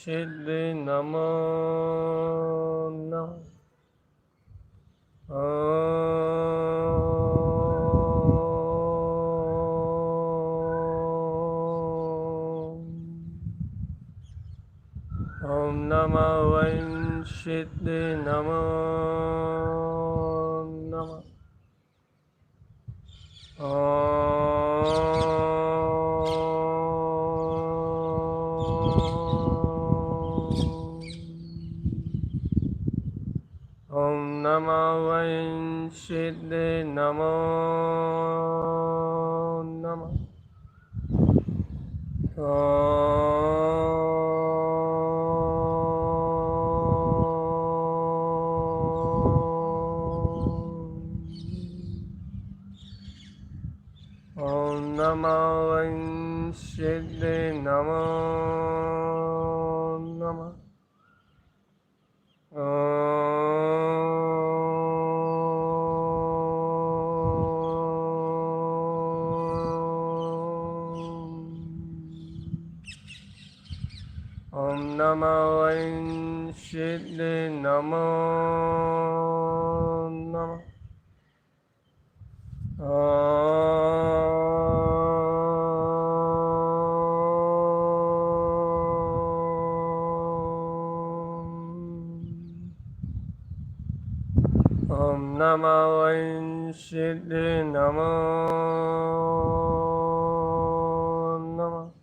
Siddhi Namo Namo Om Namo Siddhi Namo Namo Om Namo Siddhi Namo Namo Om Namo Siddhi Namo Namo Om Namo Siddhi Namo Namo Om Namo Siddhi Namo Namo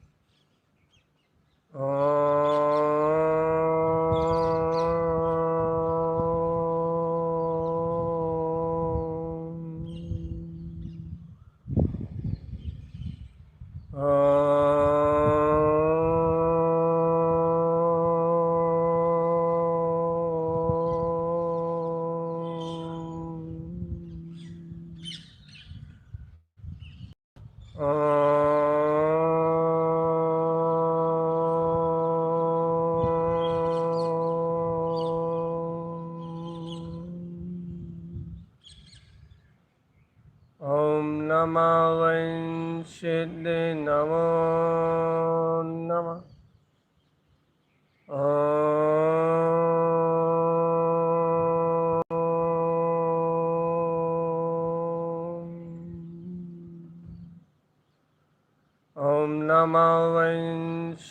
Om Namo Siddhi Namo Namo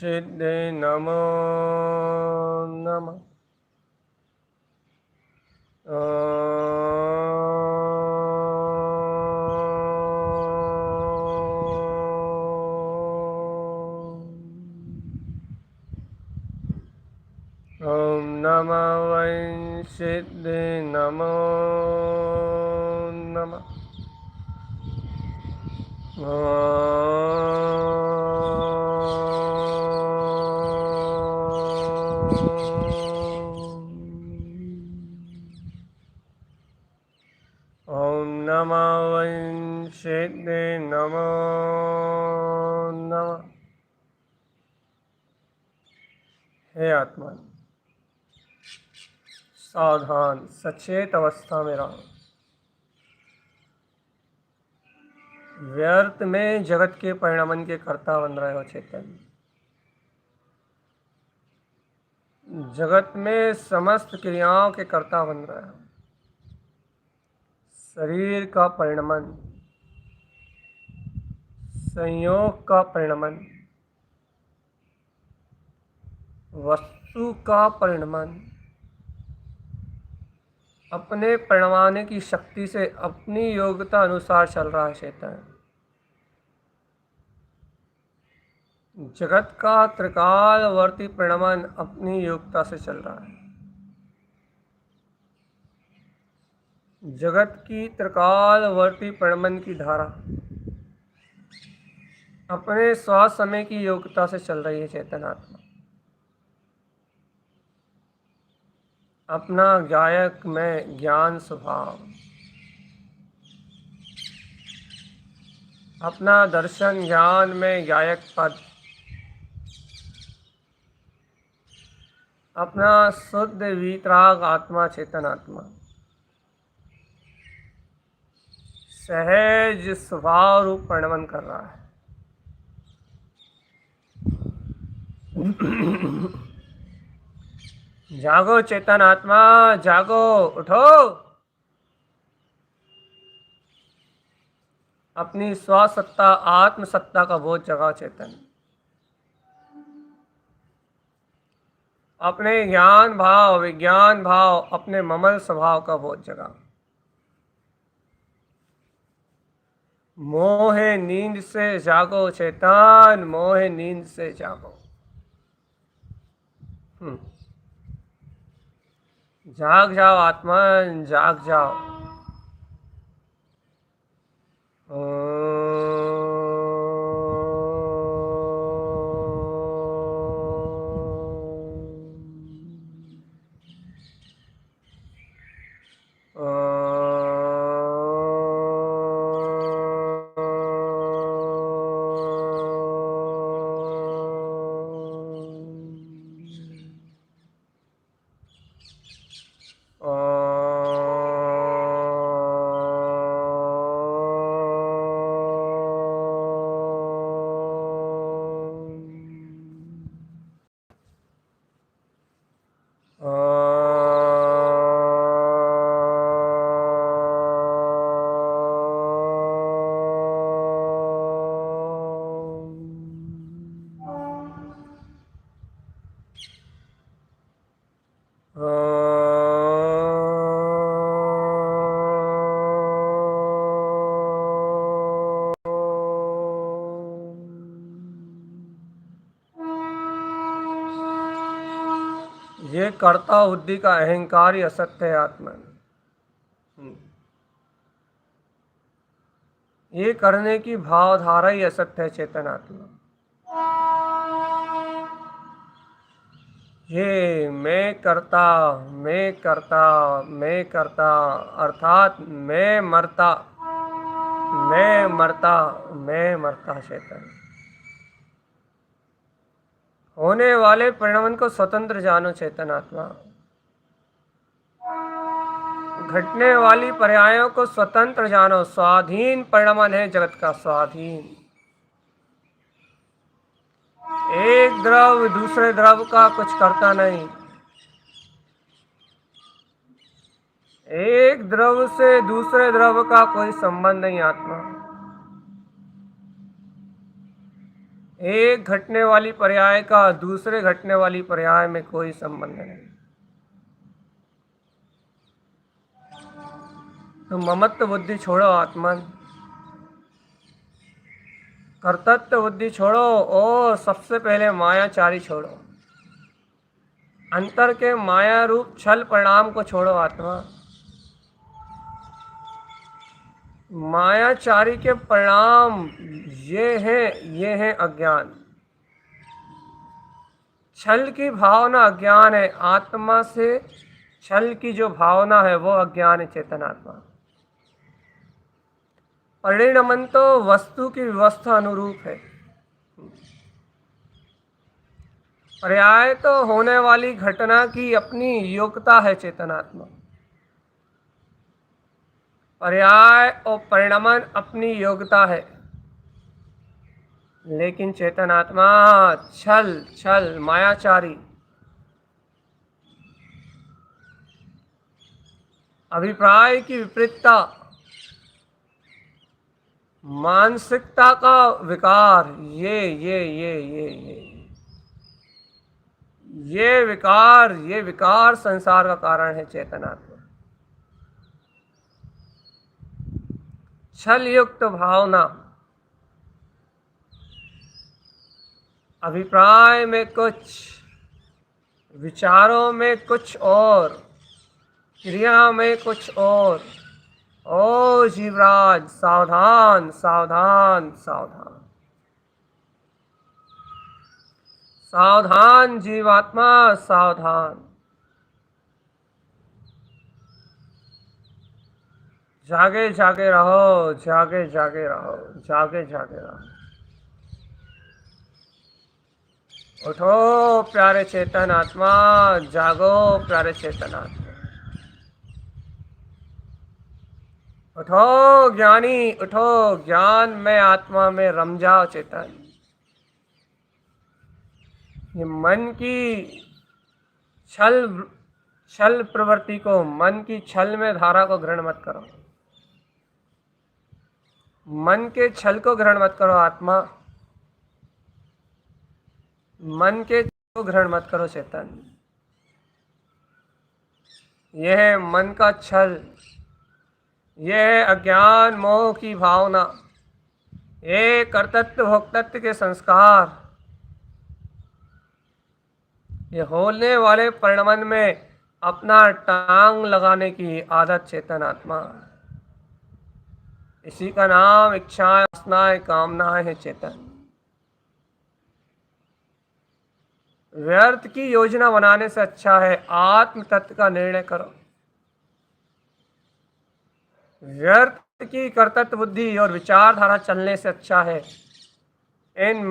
सिद्धे नमो नमः। ॐ नमः वै सिद्धे नमो नमः। ॐ नमः वै सिद्धे नमो नमः। हे आत्मा, सावधान सचेत अवस्था में रहो। व्यर्थ में जगत के परिणामन के कर्ता बन रहे हो चेतन। जगत में समस्त क्रियाओं के कर्ता बन रहे हो। शरीर का परिणमन, संयोग का परिणमन, वस्तु का परिणमन, अपने परिणमाने की शक्ति से अपनी योग्यता अनुसार चल रहा है चेतन। जगत का त्रिकालवर्ती परिणमन अपनी योग्यता से चल रहा है। जगत की त्रिकालवर्ती परिणमन की धारा अपने स्वास्थ्य समय की योग्यता से चल रही है चेतन आत्मा। अपना गायक में ज्ञान स्वभाव, अपना दर्शन ज्ञान में गायक पद, अपना शुद्ध वीतराग आत्मा चेतन आत्मा सहज स्वभाव रूप परिणमन कर रहा है। जागो चेतन आत्मा, जागो, उठो। अपनी स्वसत्ता आत्मसत्ता का बोध जगाओ चेतन। अपने ज्ञान भाव विज्ञान भाव अपने ममल स्वभाव का बोध जगाओ। मोहे नींद से जागो चेतन, मोहे नींद से जागो। जाग जाओ आत्मन, जाग जाओ। ये कर्ता बुद्धि का अहंकार ही असत्य है आत्मा। ये करने की भावधारा ही असत्य है चेतन आत्मा। ये मैं करता, मैं करता, मैं करता अर्थात मैं मरता, मैं मरता, मैं मरता चेतन। होने वाले परिणाम को स्वतंत्र जानो चेतन आत्मा। घटने वाली पर्यायों को स्वतंत्र जानो। स्वाधीन परिणमन है जगत का, स्वाधीन। एक द्रव दूसरे द्रव का कुछ करता नहीं। एक द्रव से दूसरे द्रव का कोई संबंध नहीं आत्मा। एक घटने वाली पर्याय का दूसरे घटने वाली पर्याय में कोई संबंध नहीं। तो ममत्व बुद्धि छोड़ो आत्मन, कर्तव्य बुद्धि छोड़ो और सबसे पहले मायाचारी छोड़ो। अंतर के माया रूप छल परिणाम को छोड़ो आत्मा। मायाचारी के परिणाम ये है अज्ञान। छल की भावना अज्ञान है, आत्मा से छल की जो भावना है वो अज्ञान है, चेतनात्मा। परिणमन तो वस्तु की व्यवस्था अनुरूप है, पर्याय तो होने वाली घटना की अपनी योग्यता है चेतनात्मा। पर्याय और परिणमन अपनी योग्यता है, लेकिन चेतनात्मा छल छल मायाचारी, अभिप्राय की विपरीतता, मानसिकता का विकार, ये विकार संसार का कारण है चेतनात्मा। छल युक्त भावना, अभिप्राय में कुछ, विचारों में कुछ और, क्रिया में कुछ और। ओ जीवराज सावधान सावधान सावधान, सावधान जीवात्मा सावधान। जागे जागे रहो, जागे जागे रहो, जागे जागे रहो। उठो प्यारे चेतन आत्मा, जागो प्यारे चेतन आत्मा। उठो ज्ञानी, उठो, ज्ञान में आत्मा में रम जाओ चेतन। ये मन की छल छल प्रवृत्ति को, मन की छल में धारा को ग्रहण मत करो, मन के छल को ग्रहण मत करो आत्मा, मन के छल को ग्रहण मत करो चेतन। यह है मन का छल, यह है अज्ञान मोह की भावना, ये कर्तृत्व भोक्तृत्व के संस्कार, ये होने वाले परिणमन में अपना टांग लगाने की आदत चेतन आत्मा। इसी का नाम इच्छाएं, वासनाएं, कामनाएं है चेतन। व्यर्थ की योजना बनाने से अच्छा है आत्म तत्व का निर्णय करो। व्यर्थ की कर्तव्य बुद्धि और विचारधारा चलने से अच्छा है इन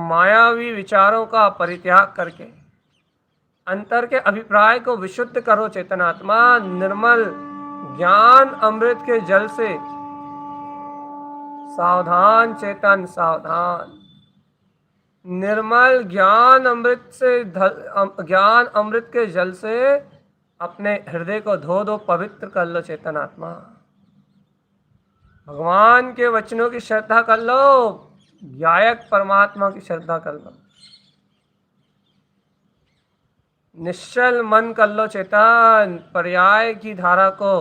मायावी विचारों का परित्याग करके अंतर के अभिप्राय को विशुद्ध करो चेतनात्मा। निर्मल ज्ञान अमृत के जल से सावधान चेतन सावधान। निर्मल ज्ञान अमृत से ज्ञान अमृत के जल से अपने हृदय को धो दो, पवित्र कर लो चेतनात्मा। भगवान के वचनों की श्रद्धा कर लो, गायक परमात्मा की श्रद्धा कर लो। निश्चल मन कर लो चेतन, पर्याय की धारा को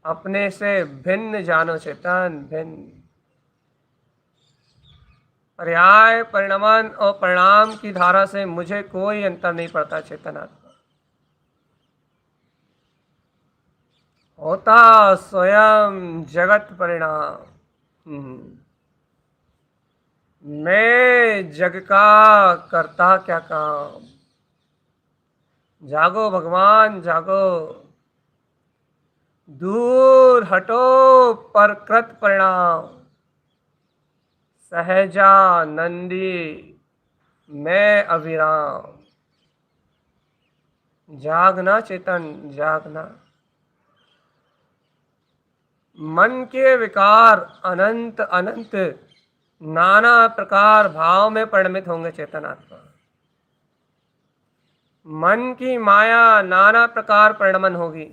अपने से भिन्न जानो चेतन, भिन्न। पर्याय परिणमन और परिणाम की धारा से मुझे कोई अंतर नहीं पड़ता चेतनात्मा। होता स्वयं जगत परिणाम, मैं जग का करता क्या काम। जागो भगवान जागो, दूर हटो परकृत परिणाम। सहजानंदी मैं अविराम। जागना चेतन जागना। मन के विकार अनंत अनंत नाना प्रकार भाव में परिणमित होंगे चेतनात्मा। मन की माया नाना प्रकार परिणमन होगी,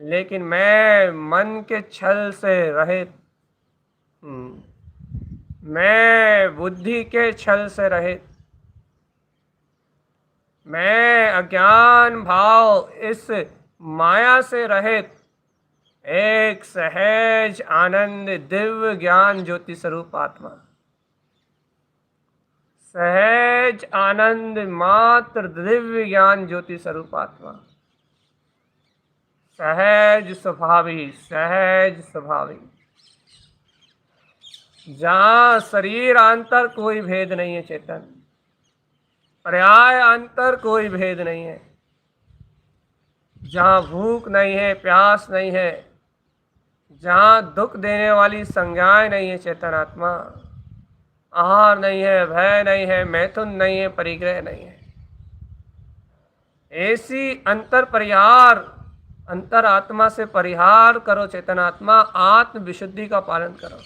लेकिन मैं मन के छल से रहित मैं बुद्धि के छल से रहित, मैं अज्ञान भाव इस माया से रहित एक सहज आनंद दिव्य ज्ञान ज्योति स्वरूप आत्मा, सहज आनंद मात्र दिव्य ज्ञान ज्योति स्वरूप आत्मा, सहज स्वभावी, सहज स्वभावी, जहाँ शरीर अंतर कोई भेद नहीं है चेतन, पर्याय अंतर कोई भेद नहीं है, जहाँ भूख नहीं है, प्यास नहीं है, जहाँ दुख देने वाली संज्ञाएं नहीं है चेतन आत्मा, आहार नहीं है, भय नहीं है, मैथुन नहीं है, परिग्रह नहीं है, ऐसी अंतर परिहार, अंतर आत्मा से परिहार करो चेतन आत्मा, आत्म विशुद्धि का पालन करो,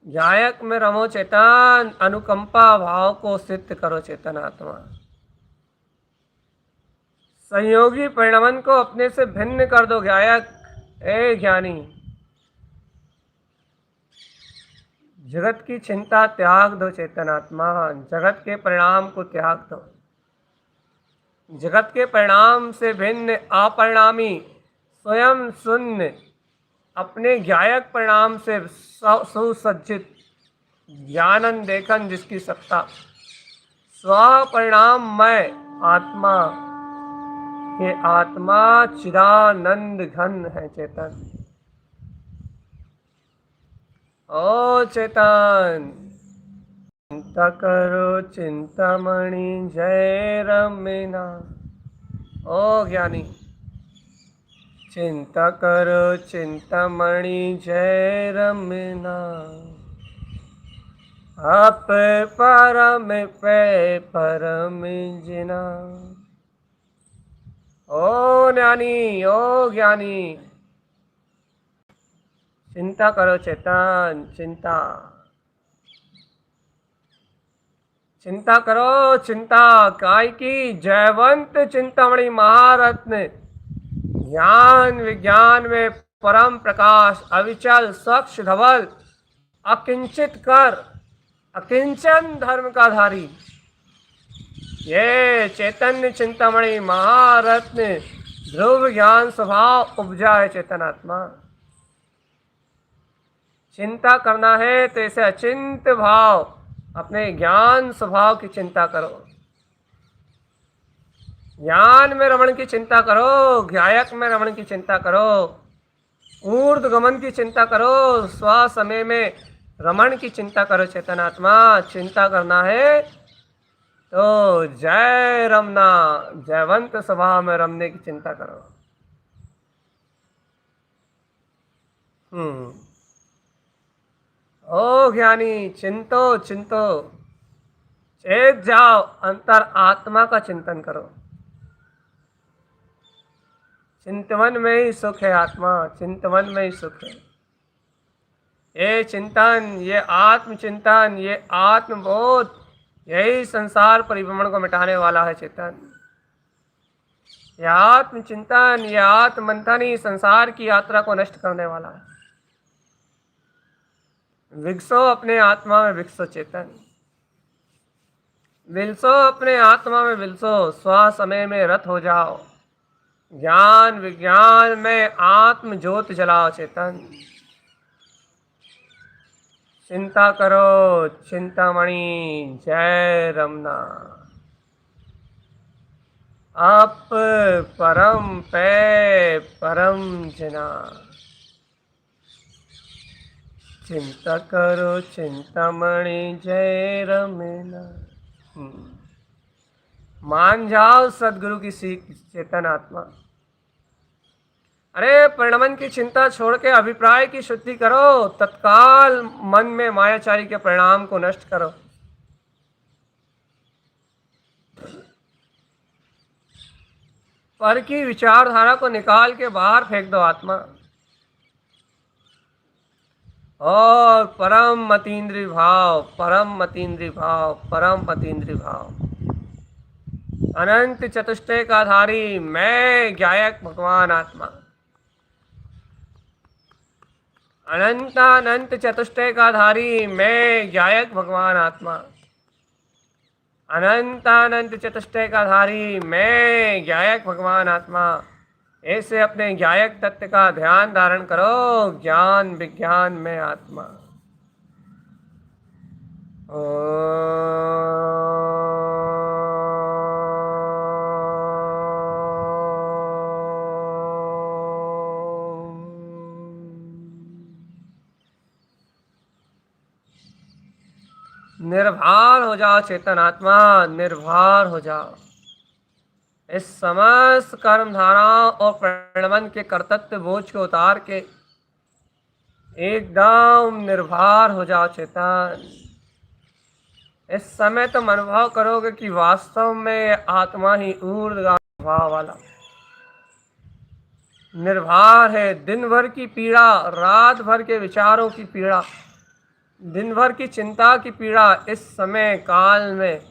जायक में रमो चेतन, अनुकंपा भाव को सिद्ध करो चेतन आत्मा, संयोगी परिणमन को अपने से भिन्न कर दो गायक, ए ज्ञानी, जगत की चिंता त्याग दो चेतन आत्मा, जगत के परिणाम को त्याग दो, जगत के परिणाम से भिन्न अपरिणामी स्वयं शून्य अपने ज्ञायक परिणाम से सुसज्जित ज्ञानन देखन जिसकी सत्ता, स्व परिणाम मैं आत्मा, ये आत्मा चिदानंद घन है चेतन, ओ चेतन, चिंता करो चिंतामणि जय रमीना, ओ ज्ञानी, चिंता करो चिंतामणि जय रमीना, आप परम पे परम जिना, ओ ज्ञानी, ओ ज्ञानी, चिंता करो चेतन, चिंता, चिंता करो चिंता, काय की जयवंत चिंतामणि महारत्न, ज्ञान विज्ञान में परम प्रकाश, अविचल स्वच्छ धवल, अकिंचित कर, अकिंचन धर्म का धारी, ये चैतन्य चिंतामणि महारत्न ध्रुव ज्ञान स्वभाव उपजा है चेतन आत्मा, चिंता करना है तो ऐसे अचिंत भाव अपने ज्ञान स्वभाव की चिंता करो, ज्ञान में रमण की चिंता करो, ज्ञायक में रमण की चिंता करो, ऊर्ध गमन की चिंता करो, स्व समय में रमण की चिंता करो चेतन आत्मा, चिंता करना है तो जय रमना, जयवंत स्वभाव में रमने की चिंता करो। ओ ज्ञानी, चिंतो चिंतो, चेत जाओ, अंतर आत्मा का चिंतन करो, चिंतवन में ही सुख है आत्मा, चिंतवन में ही सुख है, ये चिंतन, ये आत्मचिंतन, ये आत्मबोध, यही संसार परिभ्रमण को मिटाने वाला है चेतन, यह आत्मचिंतन, यह आत्ममंथन ही संसार की यात्रा को नष्ट करने वाला है। विकसो अपने आत्मा में, विकसो चेतन, विलसो अपने आत्मा में, विलसो, स्व समय में रत हो जाओ, ज्ञान विज्ञान में आत्म ज्योत जलाओ चेतन, चिंता करो चिंतामणि जय रमना, आप परम पे परम जना, चिंता करो चिंतामणि जय रमना। मान जाओ सदगुरु की सीख चेतन आत्मा, अरे परिणमन की चिंता छोड़ के अभिप्राय की शुद्धि करो, तत्काल मन में मायाचारी के परिणाम को नष्ट करो, पर की विचारधारा को निकाल के बाहर फेंक दो आत्मा, और परम मतीन्द्रिय भाव, परम मतीन्द्रिय भाव, परम मतीन्द्रिय भाव, अनंत चतुष्टय का धारी मैं ज्ञायक भगवान आत्मा, अनंतानंत चतुष्टय का धारी मैं गायक भगवान आत्मा। अनंतानंत चतुष्टय का धारी मैं गायक भगवान आत्मा। ऐसे अपने गायक तत्व का ध्यान धारण करो। ज्ञान विज्ञान में आत्मा। निर्भर हो जाओ चेतन आत्मा, निर्भर हो जाओ। इस समस्त कर्म धाराओं और प्रणवन के कर्तव्य बोझ को उतार के एकदम निर्भर हो जाओ चेतन। इस समय तुम अनुभव करोगे कि वास्तव में आत्मा ही ऊर्ध्वगामी भाव वाला निर्भर है। दिन भर की पीड़ा, रात भर के विचारों की पीड़ा, दिन भर की चिंता की पीड़ा इस समय काल में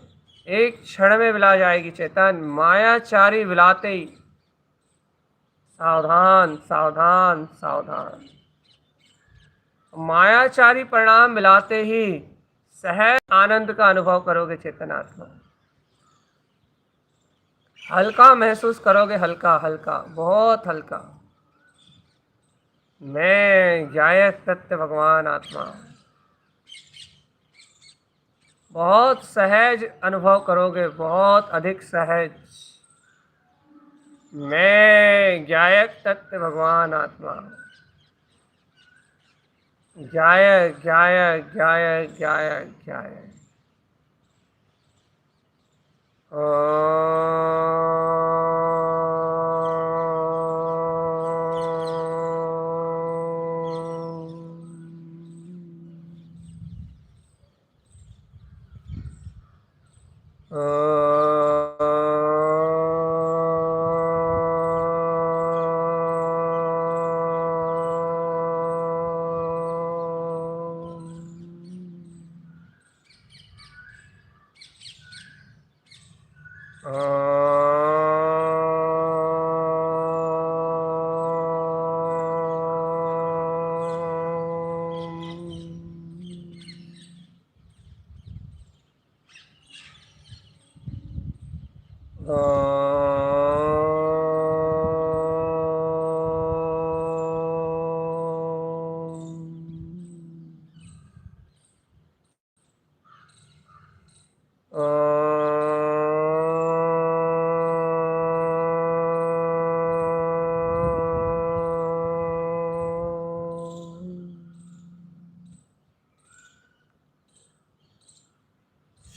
एक क्षण में विला जाएगी चेतन। मायाचारी विलाते ही सावधान सावधान सावधान। मायाचारी परिणाम मिलाते ही सहज आनंद का अनुभव करोगे चेतन आत्मा। हल्का महसूस करोगे, हल्का हल्का, बहुत हल्का। मैं गायक तत्व भगवान आत्मा। बहुत सहज अनुभव करोगे, बहुत अधिक सहज। मैं गायक तत्व भगवान आत्मा। गायक गायक गायक गायक गायक।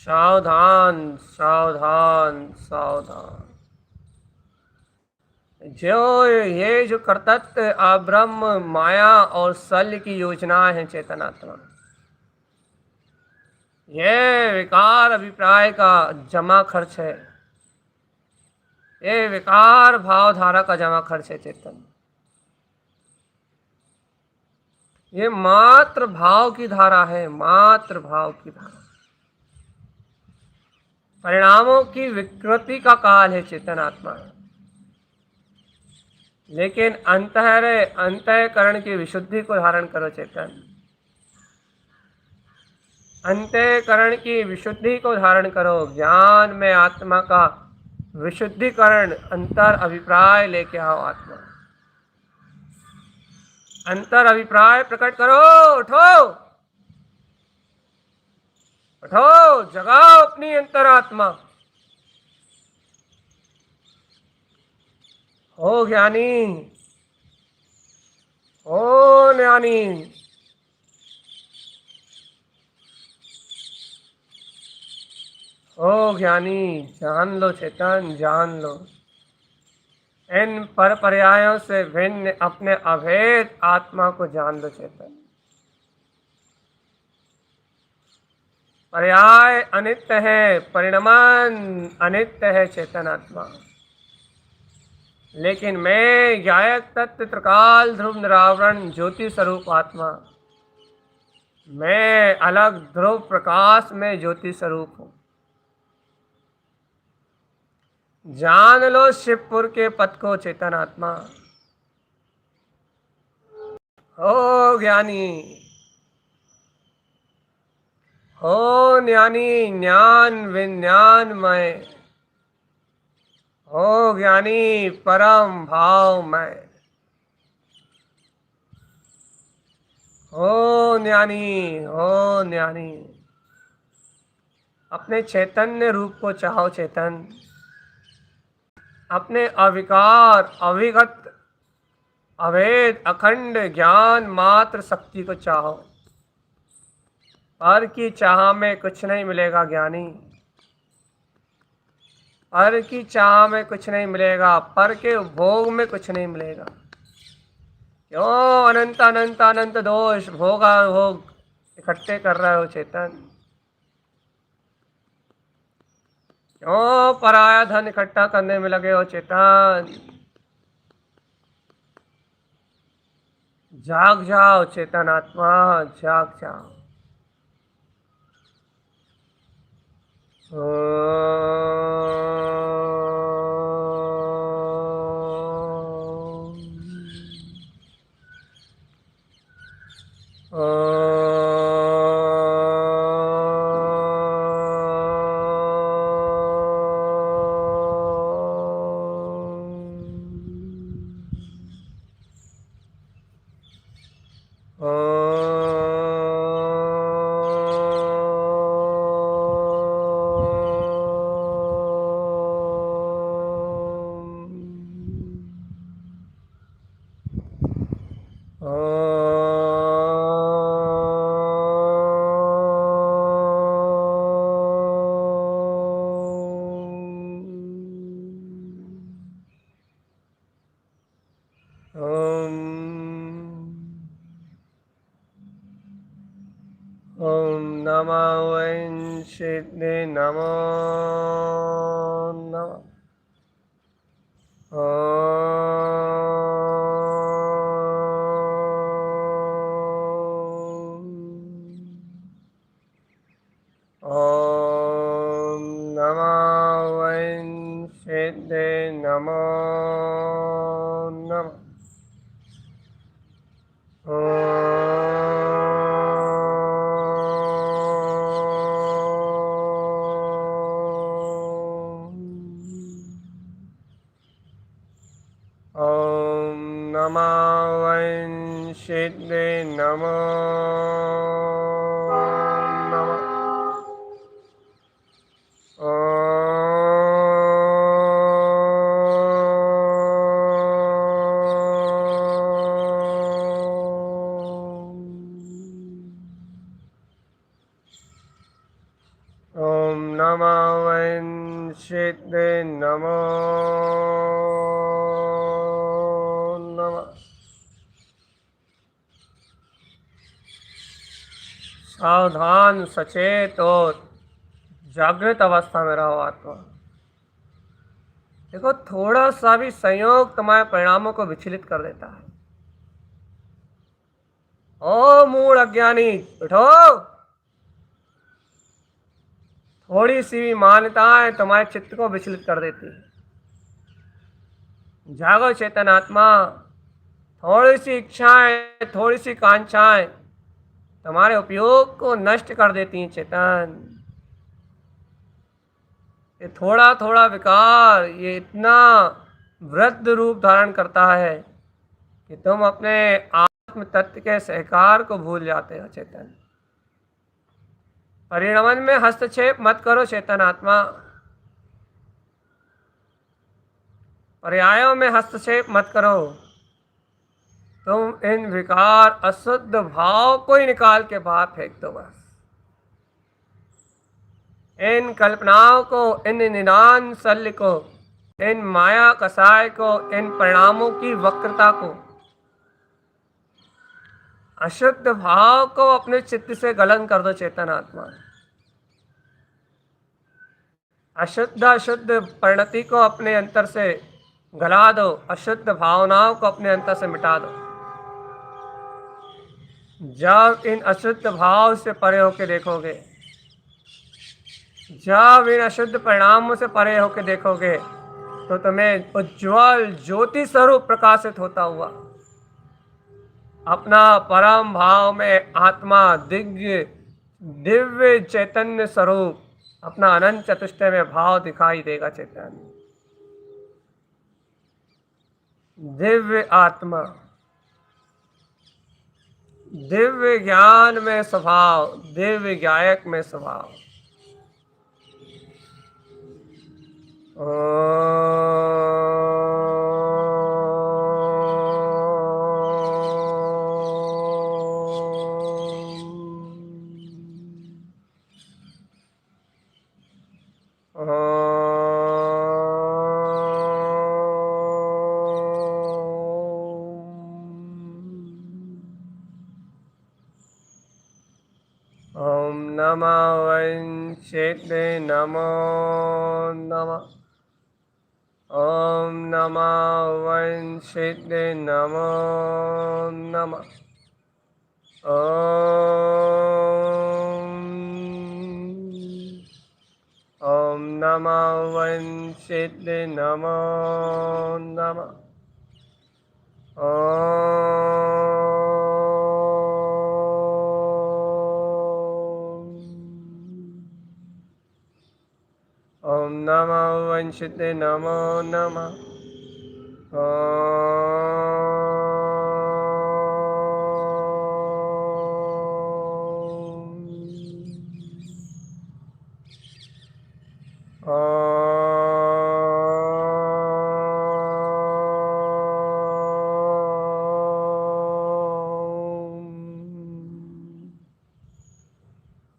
सावधान सावधान सावधान। जो कर्तव्य अब्रह्म माया और शल्य की योजनाएं हैं चेतनात्मा, ये विकार अभिप्राय का जमा खर्च है। ये विकार भावधारा का जमा खर्च है चेतन। ये मात्र भाव की धारा है, मात्र भाव की धारा। परिणामों की विकृति का काल है चेतन आत्मा। लेकिन अंतःकरण की विशुद्धि को धारण करो चेतन। अंतःकरण की विशुद्धि को धारण करो। ज्ञान में आत्मा का विशुद्धिकरण, अंतर अभिप्राय लेके आओ आत्मा। अंतर अभिप्राय प्रकट करो। उठो उठो, जगाओ अपनी अंतरात्मा। हो ज्ञानी, हो ज्ञानी। ओ ज्ञानी, जान लो चेतन, जान लो। इन पर पर्यायों से भिन्न अपने अभेद आत्मा को जान लो चेतन। पर्याय अनित्य है, परिणमन अनित्य है चेतन आत्मा। लेकिन मैं गायक तत्व त्रिकाल ध्रुव निरावरण ज्योति स्वरूप आत्मा, मैं अलग ध्रुव प्रकाश में ज्योति स्वरूप हूँ। जान लो शिवपुर के पथ को चेतन आत्मा। हो ज्ञानी, हो ज्ञानी, ज्ञान विज्ञानमय, हो ज्ञानी परम भावमय, हो ज्ञानी, हो ज्ञानी। अपने चैतन्य रूप को चाहो चेतन, अपने अविकार अविगत अभेद अखंड ज्ञान मात्र शक्ति को चाहो। पर की चाह में कुछ नहीं मिलेगा ज्ञानी, पर की चाह में कुछ नहीं मिलेगा, पर के भोग में कुछ नहीं मिलेगा। क्यों अनंत अनंत अनंत दोष भोगा भोग इकट्ठे कर रहे हो चेतन? क्यों पराया धन इकट्ठा करने में लगे हो चेतन? जाग जाओ चेतन आत्मा, जाग जाओ। ओम नमः वैंशिते नमो नमः। ओम नमः वैंशिते नमो नमः। ओम नमः वैंशिते नमो नमः। ओम नमः वैंशिते नमो नमः। सावधान सचेत और जागृत अवस्था में रहो आत्मा। देखो थोड़ा सा भी संयोग तुम्हारे परिणामों को विचलित कर देता है। ओ मूढ़ अज्ञानी उठो, थोड़ी सी भी मान्यताएं तुम्हारे चित्त को विचलित कर देती है। जागो चेतन आत्मा, थोड़ी सी इच्छाएं थोड़ी सी कांक्षाएं तुम्हारे उपयोग को नष्ट कर देती हैं चेतन। ये थोड़ा थोड़ा विकार ये इतना वृद्ध रूप धारण करता है कि तुम अपने आत्म तत्व के सहकार को भूल जाते हो चेतन। परिणमन में हस्तक्षेप मत करो चेतन आत्मा, पर्यायों में हस्तक्षेप मत करो। तुम इन विकार अशुद्ध भाव को ही निकाल के बाहर फेंक दो बस। इन कल्पनाओं को, इन निदान शल्य को, इन माया कसाय को, इन परिणामों की वक्रता को, अशुद्ध भाव को अपने चित्त से गलन कर दो चेतन आत्मा। अशुद्ध अशुद्ध परिणति को अपने अंतर से गला दो, अशुद्ध भावनाओं को अपने अंतर से मिटा दो। जब इन अशुद्ध भाव से परे होके देखोगे, जब इन अशुद्ध परिणामों से परे होके देखोगे, तो तुम्हें उज्ज्वल ज्योति स्वरूप प्रकाशित होता हुआ अपना परम भाव में आत्मा दिव्य दिव्य चैतन्य स्वरूप अपना अनंत चतुष्टय में भाव दिखाई देगा। चैतन्य दिव्य आत्मा दिव्य ज्ञान में स्वभाव, दिव्य गायक में स्वभाव। ओम नमः वंशेते नमो नमः। ओम नमः वंशेते नमो नमः। ओम नमः वंशेते नमो नमः। ओम नमः वंशते नमो नमः।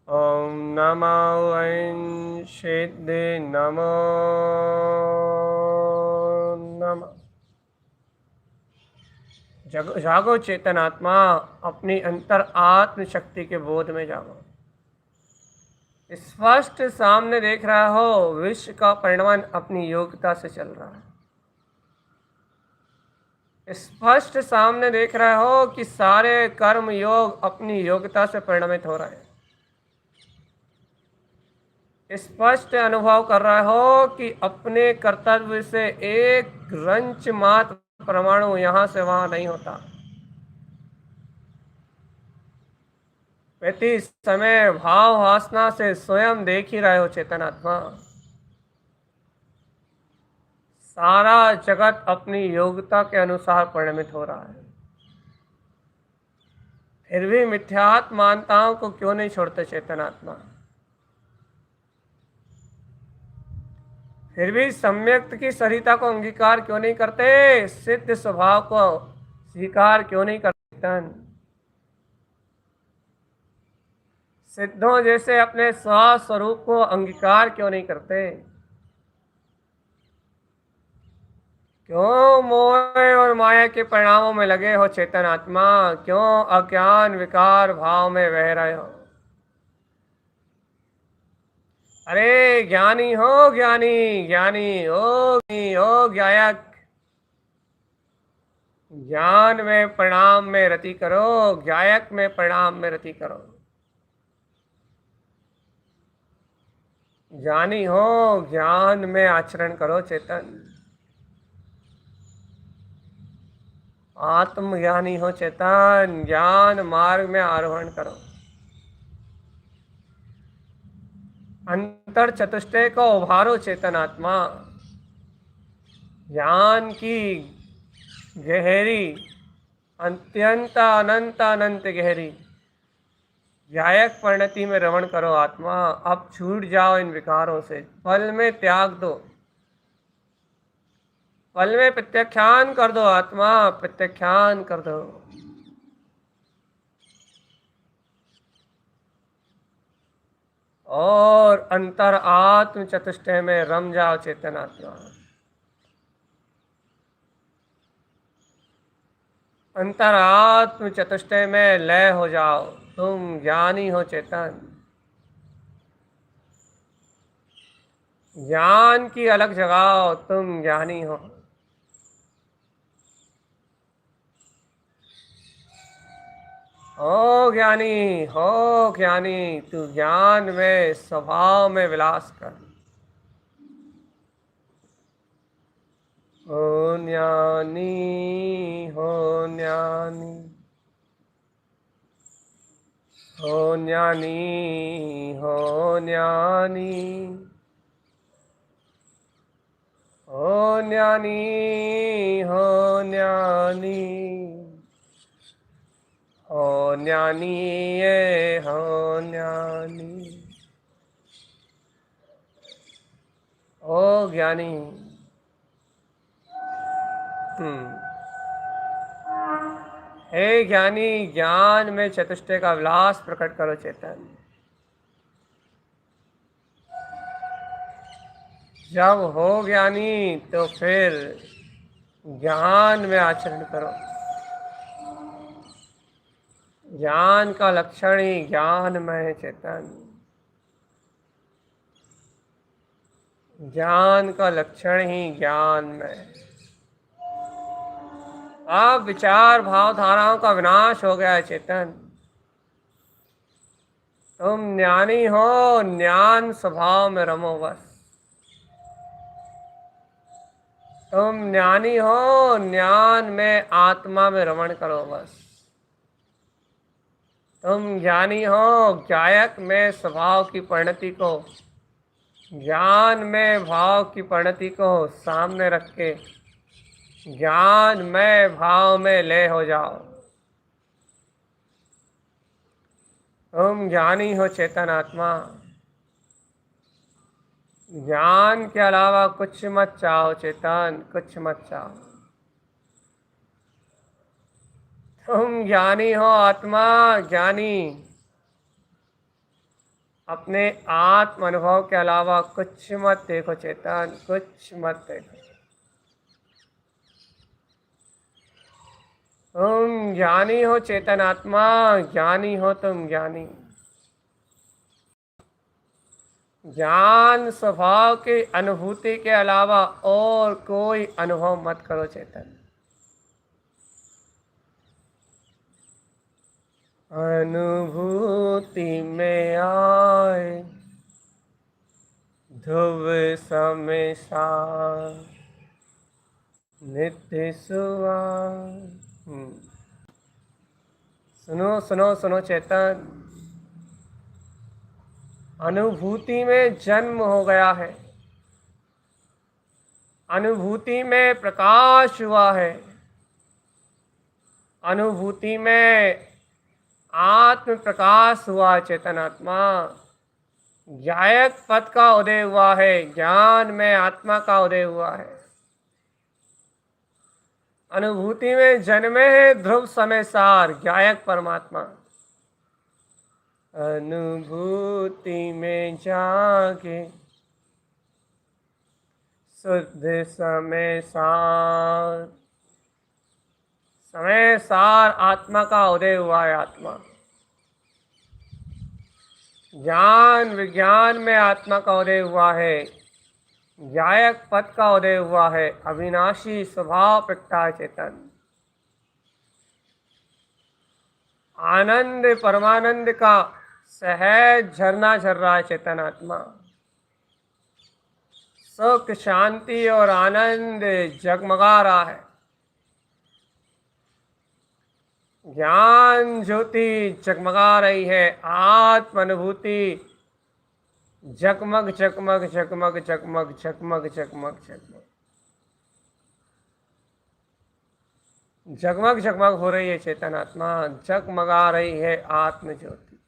ओम नमः वंशते नमो नमः। जागो चेतन आत्मा, अपनी अंतर आत्म शक्ति के बोध में जागो। स्पष्ट सामने देख रहा हो विश्व का परिणमन अपनी योग्यता से चल रहा है। स्पष्ट सामने देख रहा हो कि सारे कर्म योग अपनी योग्यता से परिणमित हो रहे हैं। स्पष्ट अनुभव कर रहा हो कि अपने कर्तव्य से एक रंच मात्र परमाणु यहां से वहां नहीं होता। प्रति समय भाव वासना से स्वयं देख ही रहे हो चेतन आत्मा, सारा जगत अपनी योग्यता के अनुसार परिणमित हो रहा है। फिर भी मिथ्यात्व मान्यताओं को क्यों नहीं छोड़ते चेतन आत्मा? फिर भी सम्यक्त की सरिता को अंगीकार क्यों नहीं करते? सिद्ध स्वभाव को स्वीकार क्यों नहीं करते? सिद्धों जैसे अपने स्वस्वरूप को अंगीकार क्यों नहीं करते? क्यों मोह और माया के परिणामों में लगे हो चेतन आत्मा? क्यों अज्ञान विकार भाव में बह रहे हो? अरे ज्ञानी हो, ज्ञानी ज्ञानी हो ज्ञायक। ज्ञान में परिणाम में रति करो, ज्ञायक में परिणाम में रति करो। ज्ञानी हो, ज्ञान में आचरण करो चेतन। आत्मज्ञानी हो चेतन, ज्ञान मार्ग में आरोहण करो। अंतर चतुष्टय को उभारो चेतन आत्मा। ज्ञान की गहरी, अत्यंत अनंत अनंत गहरी गायक परिणति में रमण करो आत्मा। अब छूट जाओ इन विकारों से, पल में त्याग दो, पल में प्रत्याख्यान कर दो आत्मा, प्रत्याख्यान कर दो। और अंतर आत्म चतुष्टय में रम जाओ चेतन आत्मा। अंतर आत्म चतुष्टय में लय हो जाओ, तुम ज्ञानी हो चेतन। ज्ञान की अलग जगाओ, तुम ज्ञानी हो। हो ज्ञानी, तू ज्ञान में स्वभाव में विलास कर। हो ज्ञानी, हो ज्ञानी। हो ज्ञानी, हो ज्ञानी, हो ज्ञानी, हो ज्ञानी, हो ज्ञानी, ये हो ज्ञानी, ओ ज्ञानी। हे ज्ञानी, ज्ञान में चतुष्टय का विलास प्रकट करो चेतन। जब हो ज्ञानी तो फिर ज्ञान में आचरण करो। ज्ञान का लक्षण ही ज्ञान में है चेतन। ज्ञान का लक्षण ही ज्ञान में है। अब विचार भाव धाराओं का विनाश हो गया है चेतन। तुम ज्ञानी हो, ज्ञान स्वभाव में रमो बस। तुम ज्ञानी हो, ज्ञान में आत्मा में रमण करो बस। तुम ज्ञानी हो, गायक में स्वभाव की परिणति को, ज्ञान में भाव की परिणति को सामने रख के ज्ञान में भाव में लय हो जाओ। तुम ज्ञानी हो चेतन आत्मा। ज्ञान के अलावा कुछ मत चाहो चेतन, कुछ मत चाहो। तुम ज्ञानी हो आत्मा, ज्ञानी। अपने आत्म अनुभव के अलावा कुछ मत देखो चेतन, कुछ मत देखो। तुम ज्ञानी हो चेतन आत्मा, ज्ञानी हो तुम ज्ञानी। ज्ञान स्वभाव की अनुभूति के अलावा और कोई अनुभव मत करो चेतन। अनुभूति में आए ध्रुव समेसा नित्य सुआ। सुनो सुनो सुनो चेतन। अनुभूति में जन्म हो गया है, अनुभूति में प्रकाश हुआ है, अनुभूति में आत्म प्रकाश हुआ। चेतन आत्मा गायक पद का उदय हुआ है, ज्ञान में आत्मा का उदय हुआ है। अनुभूति में जन्मे है ध्रुव समय सार गायक परमात्मा। अनुभूति में जागे शुद्ध समय सार, समय सार आत्मा का उदय हुआ है। आत्मा ज्ञान विज्ञान में आत्मा का उदय हुआ है, गायक पद का उदय हुआ है, अविनाशी स्वभाव प्रकटा चेतन। आनंद परमानंद का सहज झरना झर रहा है चेतन आत्मा। सुख शांति और आनंद जगमगा रहा है। ज्ञान ज्योति जगमगा रही है। आत्म अनुभूति जगमग जगमग जगमग जगमग जगमग जगमग जगमग जगमग जगमग हो रही है चेतन आत्मा, जगमगा रही है आत्म ज्योति।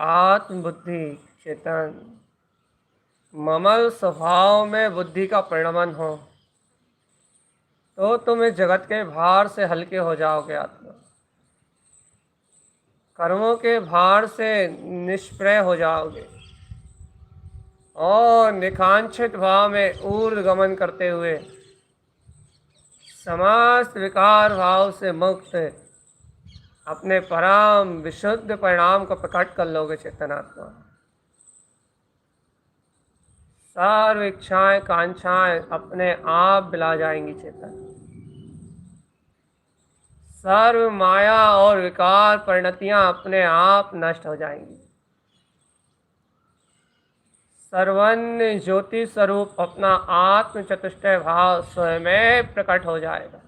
आत्मबुद्धि चेतन ममल स्वभाव में बुद्धि का परिणमन हो तो तुम इस जगत के भार से हल्के हो जाओगे आत्मा। कर्मों के भार से निष्प्रय हो जाओगे और निकांक्षित भाव में ऊर्ध्वगमन करते हुए समस्त विकार भाव से मुक्त अपने परम विशुद्ध परिणाम को प्रकट कर लोगे चेतनात्मा। सर्व इच्छाएं कांक्षाएं अपने आप बिला जाएंगी चेतन। सर्व माया और विकार परिणतियां अपने आप नष्ट हो जाएंगी। सर्वन्य ज्योति स्वरूप अपना आत्म चतुष्टय भाव स्वयं प्रकट हो जाएगा।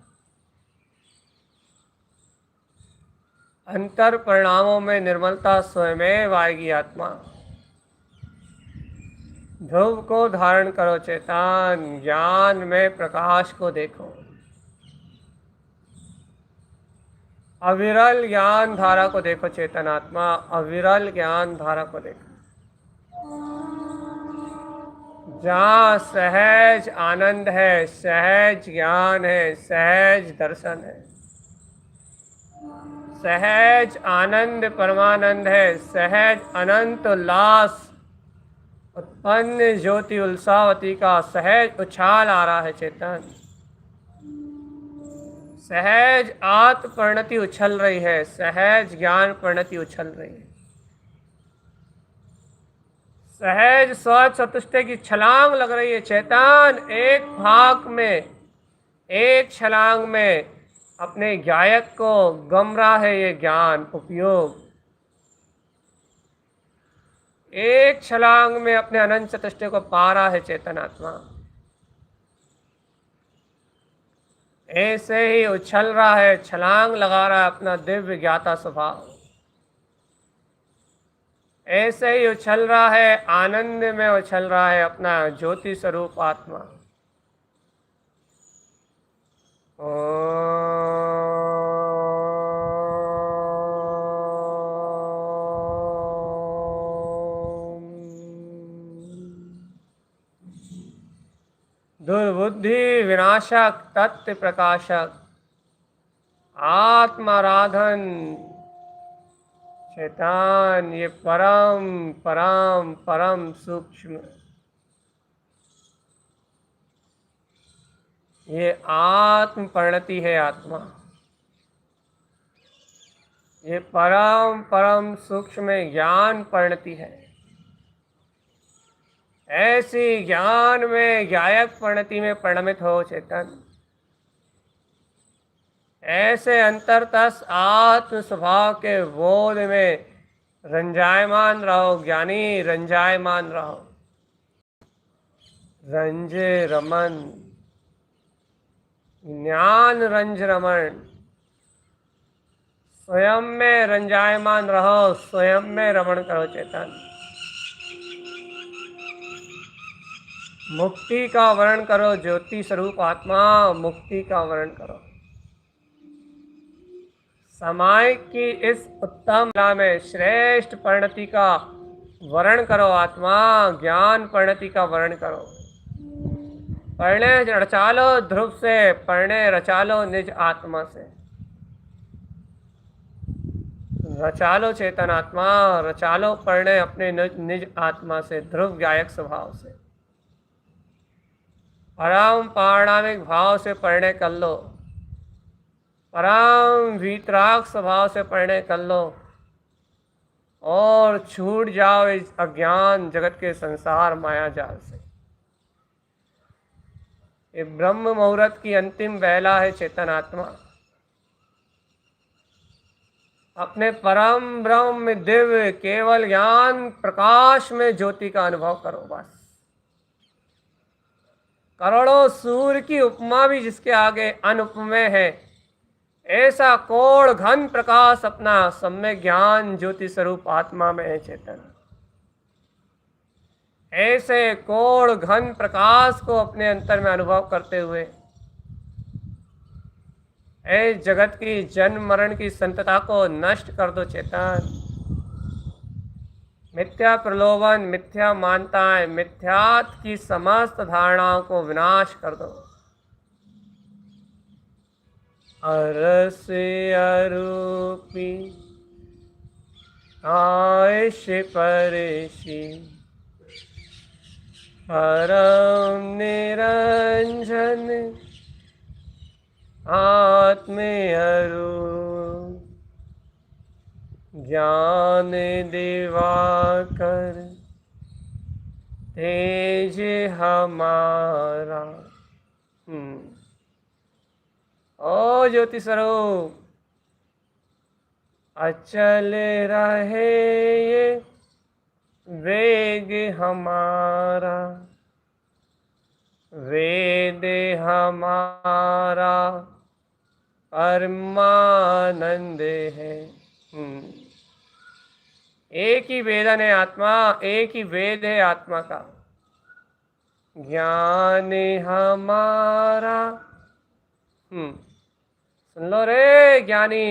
अंतर परिणामों में निर्मलता स्वयं आएगी आत्मा। ध्रुव को धारण करो चेतन, ज्ञान में प्रकाश को देखो। अविरल ज्ञान धारा को देखो चेतन आत्मा, अविरल ज्ञान धारा को देखो। जहाँ सहज आनंद है, सहज ज्ञान है, सहज दर्शन है। सहज आनंद परमानंद है, सहज अनंत उल्लास उत्पन्न ज्योति उल्सावती का सहज उछाल आ रहा है चेतन। सहज आत्म परिणति उछल रही है, सहज ज्ञान परिणति उछल रही है। सहज स्व चतुष्टय की छलांग लग रही है चेतन। एक भाग में, एक छलांग में अपने गायक को गम रहा है ये ज्ञान उपयोग। एक छलांग में अपने अनंत चतुष्टय को पा रहा है चेतन आत्मा। ऐसे ही उछल रहा है, छलांग लगा रहा है अपना दिव्य ज्ञाता स्वभाव। ऐसे ही उछल रहा है, आनंद में उछल रहा है अपना ज्योति स्वरूप आत्मा। दुर्बुद्धि विनाशक तत्व प्रकाशक आत्माराधन चेतन, ये परम परम परम सूक्ष्म, ये आत्म परिणति है आत्मा। ये परम परम सूक्ष्म ज्ञान परिणति है। ऐसी ज्ञान में गायक परिणति में परिणमित हो चेतन। ऐसे अंतरतस आत्म स्वभाव के बोध में रंजायमान रहो ज्ञानी, रंजायमान रहो। रंजे रमन, ज्ञान रंज रमन। स्वयं में रंजायमान रहो, स्वयं में रमण करो चेतन। मुक्ति का वर्ण करो, ज्योति स्वरूप आत्मा मुक्ति का वर्ण करो। समय की इस उत्तम कला में श्रेष्ठ परिणति का वर्ण करो आत्मा, ज्ञान परिणति का वर्ण करो। पढ़ने रचा लो ध्रुव से, पढ़ने रचा लो निज आत्मा से। रचा लो चेतन आत्मा, रचा लो पढ़ने अपने निज आत्मा से, ध्रुव गायक स्वभाव से। परम पारणामिक भाव से पढ़ने कर लो, परम वीतराग स्वभाव से पढ़ने कर लो और छूट जाओ इस अज्ञान जगत के संसार माया जाल से। ये ब्रह्म मुहूर्त की अंतिम बेला है चेतन आत्मा। अपने परम ब्रह्म में दिव्य केवल ज्ञान प्रकाश में ज्योति का अनुभव करो बस। करोड़ों सूर्य की उपमा भी जिसके आगे अनुपमेय है, ऐसा कोण घन प्रकाश अपना सब में ज्ञान ज्योति स्वरूप आत्मा में है चेतन। ऐसे कोण घन प्रकाश को अपने अंतर में अनुभव करते हुए ऐ जगत की जन्म मरण की संतता को नष्ट कर दो चेतन। मिथ्या प्रलोभन, मिथ्या मानताएं, मिथ्यात की समस्त धारणाओं को विनाश कर दो। अरस अरूपी आयश परशी परम निरंजन आत्मेयरूप ज्ञान दिवाकर तेज हमारा। ओ ज्योति स्वरूप, अचल रहे ये वेग हमारा, वेद हमारा परमानंद है। एक ही वेदन है आत्मा, एक ही वेद है आत्मा का। ज्ञान हमारा, सुन लो रे ज्ञानी,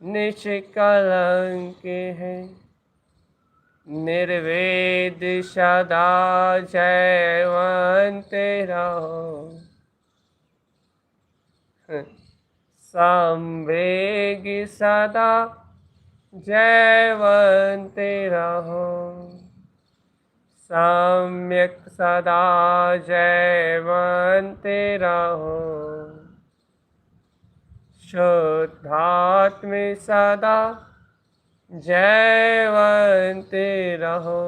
निष्कलंक है, निर्वेद सदा जयवंत रहो। संवेग सदा जयवंत रहो, सम्यक सदा जयवंत रहो, शुद्धात्म सदा जयवंत रहो।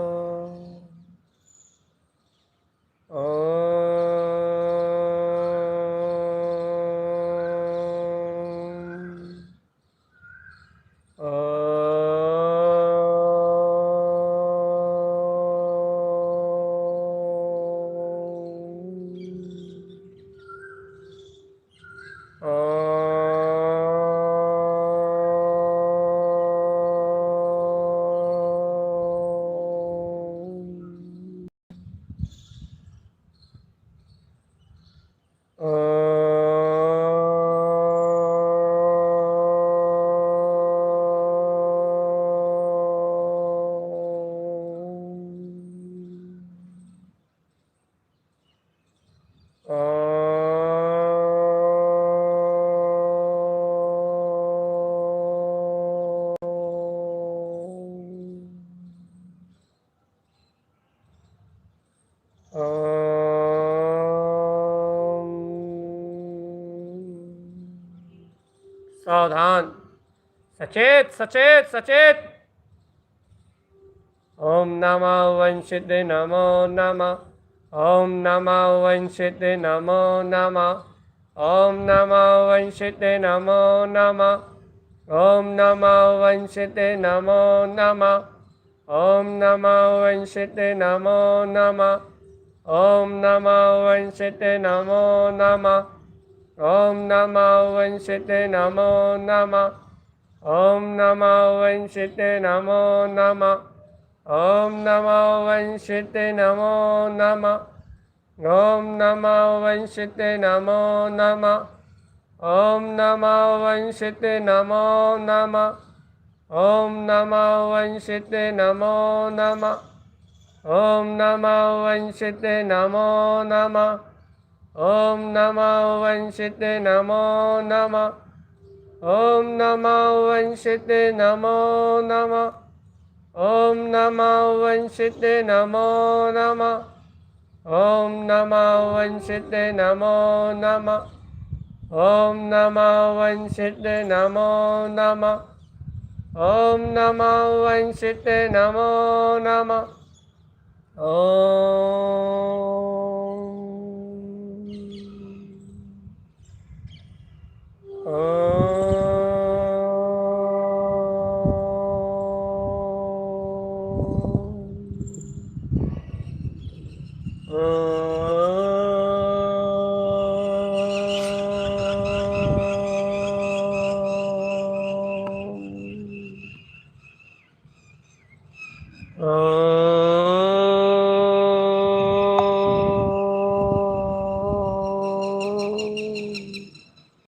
सावधान, सचेत सचेत सचेत। ओम नमः वंशित नमो नमः, ओम नमः वंशित नमो नमः, ओम नमः वंशित नमो नमः, ओम नमः वंशित नमो नमः, ओम नमः वंशित नमो नमः, ओम नमः वंशित नमो नमः, ओम नमः वंशित नमो नमः, ओम नमः वंशित नमो नमः, ओम नमः वंशित नमो नमः, ओम नमः वंशित नमो नमः, ओम नमः वंशित नमो नमः, ओम नमः वंशित नमो नमः, ओम नमः वंशित नमो नमः, ओम नमः वंशित नमो नमः, ओम नमः वंशित नमो नमः, ओम नमः वंशित नमो नमः, ओम नमः वंशिते नमो नमः। ओम नमः वंशिते नमो नमः। ओम नमः वंशिते नमो नमः।